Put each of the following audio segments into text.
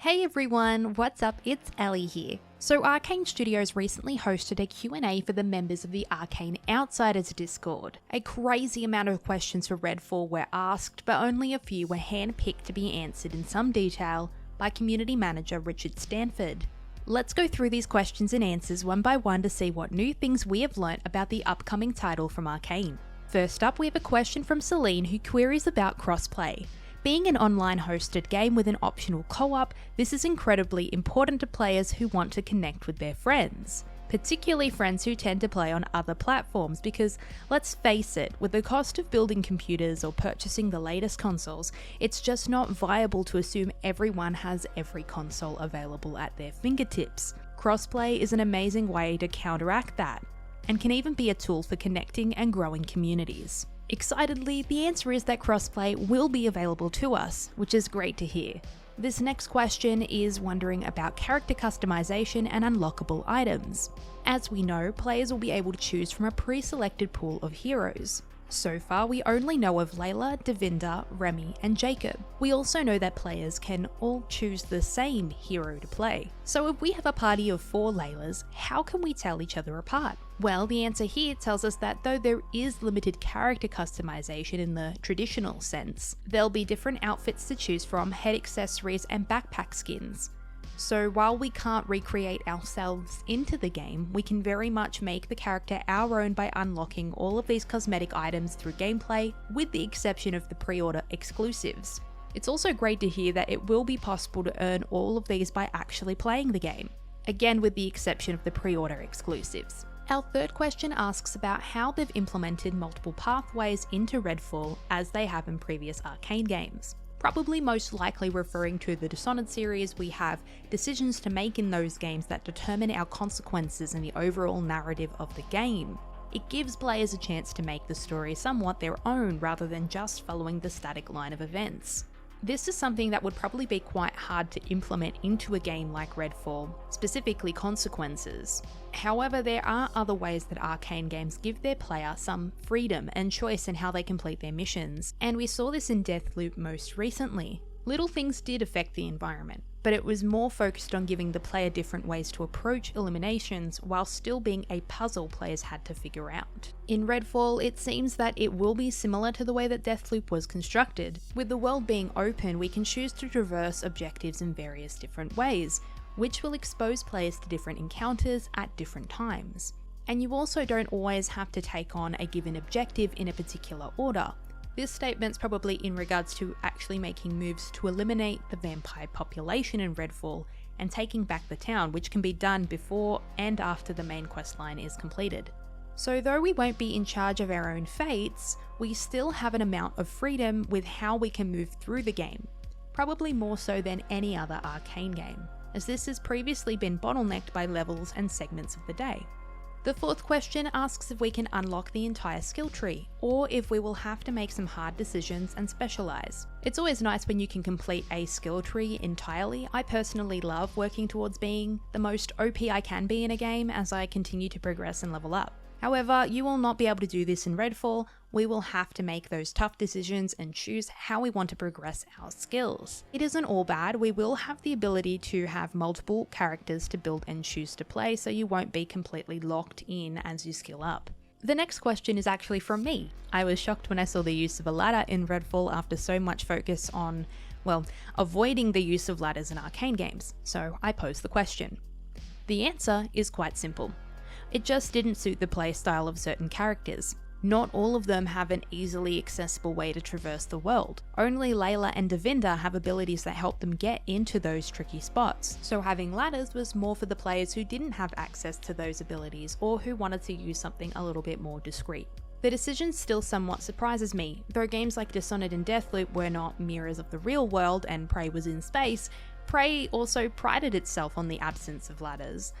Hey everyone, what's up? It's Ellie here. So Arcane Studios recently hosted a Q&A for the members of the Arcane Outsiders Discord. A crazy amount of questions for Redfall were asked, but only a few were handpicked to be answered in some detail by community manager Richard Stanford. Let's go through these questions and answers one by one to see what new things we have learnt about the upcoming title from Arcane. First up, we have a question from Celine who queries about crossplay. Being an online hosted game with an optional co-op, this is incredibly important to players who want to connect with their friends. Particularly friends who tend to play on other platforms because, let's face it, with the cost of building computers or purchasing the latest consoles, it's just not viable to assume everyone has every console available at their fingertips. Crossplay is an amazing way to counteract that, and can even be a tool for connecting and growing communities. Excitedly, the answer is that crossplay will be available to us, which is great to hear. This next question is wondering about character customization and unlockable items. As we know, players will be able to choose from a pre-selected pool of heroes. So far, we only know of Layla, Devinda, Remy, and Jacob. We also know that players can all choose the same hero to play. So if we have a party of 4 Laylas, how can we tell each other apart? Well, the answer here tells us that though there is limited character customization in the traditional sense, there'll be different outfits to choose from, head accessories, and backpack skins. So while we can't recreate ourselves into the game, we can very much make the character our own by unlocking all of these cosmetic items through gameplay, with the exception of the pre-order exclusives. It's also great to hear that it will be possible to earn all of these by actually playing the game, again with the exception of the pre-order exclusives. Our third question asks about how they've implemented multiple pathways into Redfall as they have in previous Arcane games. Probably most likely referring to the Dishonored series, we have decisions to make in those games that determine our consequences and the overall narrative of the game. It gives players a chance to make the story somewhat their own rather than just following the static line of events. This is something that would probably be quite hard to implement into a game like Redfall, specifically consequences. However, there are other ways that Arcane games give their player some freedom and choice in how they complete their missions, and we saw this in Deathloop most recently. Little things did affect the environment, but it was more focused on giving the player different ways to approach eliminations while still being a puzzle players had to figure out. In Redfall, it seems that it will be similar to the way that Deathloop was constructed. With the world being open, we can choose to traverse objectives in various different ways, which will expose players to different encounters at different times. And you also don't always have to take on a given objective in a particular order. This statement's probably in regards to actually making moves to eliminate the vampire population in Redfall and taking back the town, which can be done before and after the main questline is completed. So though we won't be in charge of our own fates, we still have an amount of freedom with how we can move through the game, probably more so than any other Arcane game, as this has previously been bottlenecked by levels and segments of the day. The fourth question asks if we can unlock the entire skill tree, or if we will have to make some hard decisions and specialise. It's always nice when you can complete a skill tree entirely. I personally love working towards being the most OP I can be in a game as I continue to progress and level up. However, you will not be able to do this in Redfall. We will have to make those tough decisions and choose how we want to progress our skills. It isn't all bad, we will have the ability to have multiple characters to build and choose to play, so you won't be completely locked in as you skill up. The next question is actually from me. I was shocked when I saw the use of a ladder in Redfall after so much focus on, well, avoiding the use of ladders in Arcane games, so I posed the question. The answer is quite simple. It just didn't suit the playstyle of certain characters. Not all of them have an easily accessible way to traverse the world. Only Layla and Devinda have abilities that help them get into those tricky spots, so having ladders was more for the players who didn't have access to those abilities or who wanted to use something a little bit more discreet. The decision still somewhat surprises me. Though games like Dishonored and Deathloop were not mirrors of the real world and Prey was in space, Prey also prided itself on the absence of ladders.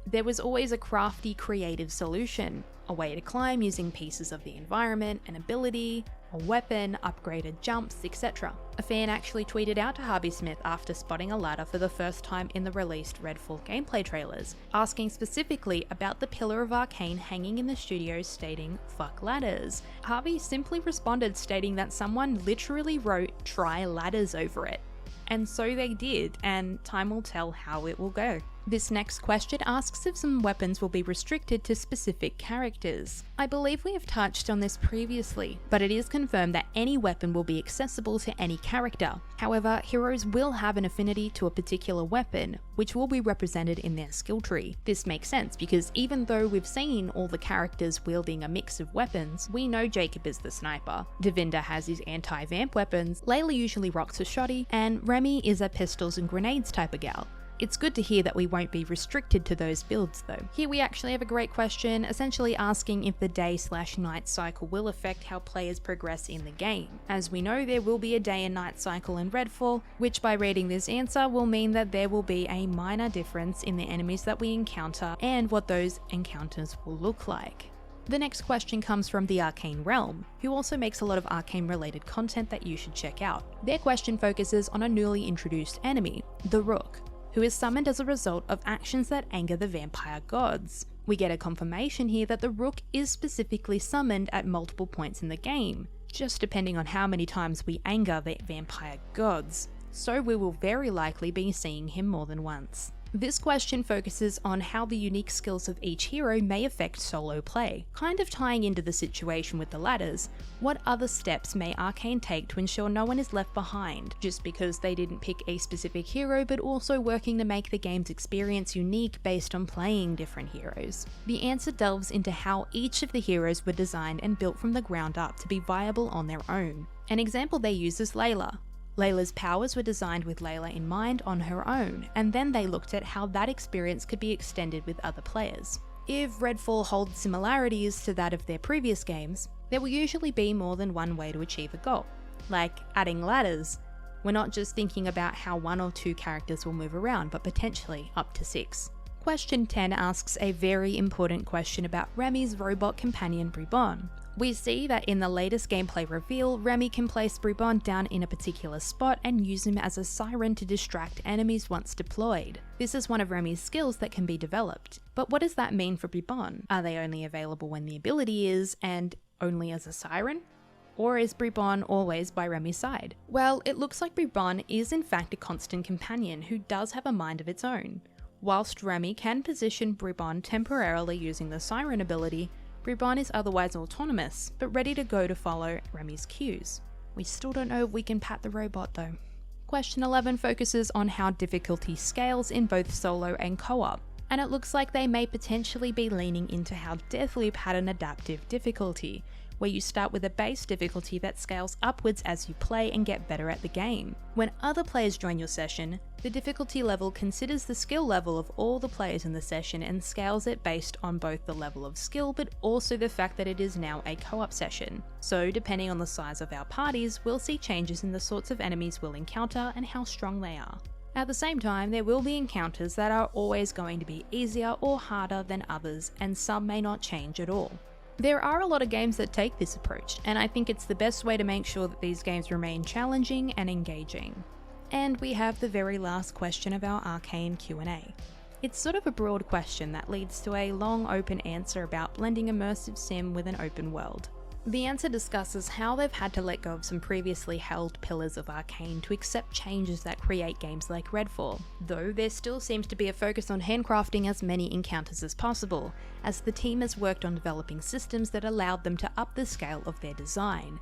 There was always a crafty, creative solution, a way to climb using pieces of the environment, an ability, a weapon, upgraded jumps, etc. A fan actually tweeted out to Harvey Smith after spotting a ladder for the first time in the released Redfall gameplay trailers, asking specifically about the Pillar of Arcane hanging in the studio stating, "Fuck ladders." Harvey simply responded stating that someone literally wrote "try ladders" over it. and so they did, and time will tell how it will go. This next question asks if some weapons will be restricted to specific characters. I believe we have touched on this previously, but it is confirmed that any weapon will be accessible to any character. However, heroes will have an affinity to a particular weapon, which will be represented in their skill tree. This makes sense because even though we've seen all the characters wielding a mix of weapons, we know Jacob is the sniper, Devinder has his anti-vamp weapons, Layla usually rocks a shotty, and Remy is a pistols and grenades type of gal. It's good to hear that we won't be restricted to those builds though. Here we actually have a great question, essentially asking if the day/night cycle will affect how players progress in the game. As we know, there will be a day and night cycle in Redfall, which by reading this answer will mean that there will be a minor difference in the enemies that we encounter and what those encounters will look like. The next question comes from the Arcane Realm, who also makes a lot of Arcane related content that you should check out. Their question focuses on a newly introduced enemy, the Rook, who is summoned as a result of actions that anger the vampire gods. We get a confirmation here that the Rook is specifically summoned at multiple points in the game, just depending on how many times we anger the vampire gods, so we will very likely be seeing him more than once. This question focuses on how the unique skills of each hero may affect solo play. Kind of tying into the situation with the ladders, what other steps may Arcane take to ensure no one is left behind, just because they didn't pick a specific hero, but also working to make the game's experience unique based on playing different heroes? The answer delves into how each of the heroes were designed and built from the ground up to be viable on their own. An example they use is Layla. Layla's powers were designed with Layla in mind on her own, and then they looked at how that experience could be extended with other players. If Redfall holds similarities to that of their previous games, there will usually be more than one way to achieve a goal. Like adding ladders, we're not just thinking about how 1 or 2 characters will move around, but potentially up to 6. Question 10 asks a very important question about Remy's robot companion Bribon. We see that in the latest gameplay reveal, Remy can place Bribon down in a particular spot and use him as a siren to distract enemies once deployed. This is one of Remy's skills that can be developed. But what does that mean for Bribon? Are they only available when the ability is, and only as a siren? Or is Bribon always by Remy's side? Well, it looks like Bribon is in fact a constant companion who does have a mind of its own. Whilst Remy can position Bribon temporarily using the siren ability, Bribon is otherwise autonomous, but ready to go to follow Remy's cues. We still don't know if we can pat the robot though. Question 11 focuses on how difficulty scales in both solo and co-op, and it looks like they may potentially be leaning into how Deathloop had an adaptive difficulty, where you start with a base difficulty that scales upwards as you play and get better at the game. When other players join your session, the difficulty level considers the skill level of all the players in the session and scales it based on both the level of skill but also the fact that it is now a co-op session. So depending on the size of our parties, we'll see changes in the sorts of enemies we'll encounter and how strong they are. At the same time, there will be encounters that are always going to be easier or harder than others, and some may not change at all. There are a lot of games that take this approach, and I think it's the best way to make sure that these games remain challenging and engaging. And we have the very last question of our Arcane Q&A. It's sort of a broad question that leads to a long open answer about blending immersive sim with an open world. The answer discusses how they've had to let go of some previously held pillars of Arcane to accept changes that create games like Redfall, though there still seems to be a focus on handcrafting as many encounters as possible, as the team has worked on developing systems that allowed them to up the scale of their design.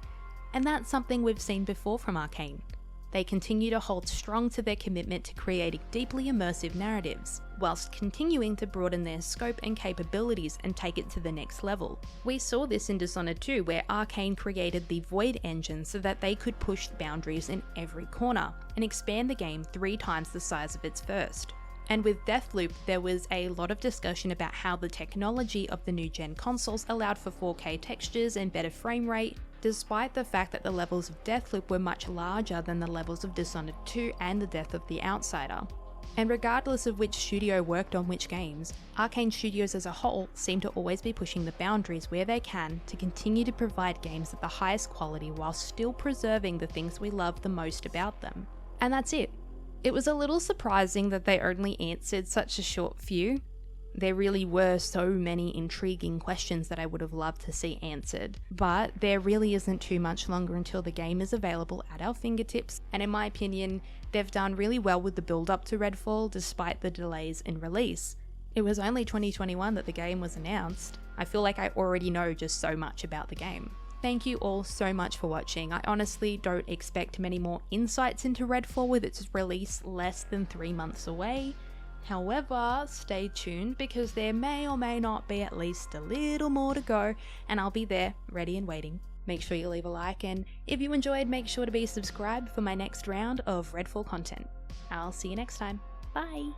And that's something we've seen before from Arcane. They continue to hold strong to their commitment to creating deeply immersive narratives, whilst continuing to broaden their scope and capabilities and take it to the next level. We saw this in Dishonored 2, where Arcane created the Void engine so that they could push the boundaries in every corner, and expand the game 3 times the size of its first. And with Deathloop, there was a lot of discussion about how the technology of the new gen consoles allowed for 4K textures and better frame rate, despite the fact that the levels of Deathloop were much larger than the levels of Dishonored 2 and The Death of the Outsider. And regardless of which studio worked on which games, Arcane Studios as a whole seem to always be pushing the boundaries where they can to continue to provide games at the highest quality while still preserving the things we love the most about them. And that's it. It was a little surprising that they only answered such a short few, There really were so many intriguing questions that I would have loved to see answered, but there really isn't too much longer until the game is available at our fingertips, and in my opinion, they've done really well with the build up to Redfall despite the delays in release. It was only 2021 that the game was announced. I feel like I already know just so much about the game. Thank you all so much for watching. I honestly don't expect many more insights into Redfall with its release less than 3 months away. However, stay tuned because there may or may not be at least a little more to go, and I'll be there, ready and waiting. Make sure you leave a like, and if you enjoyed, make sure to be subscribed for my next round of Redfall content. I'll see you next time. Bye!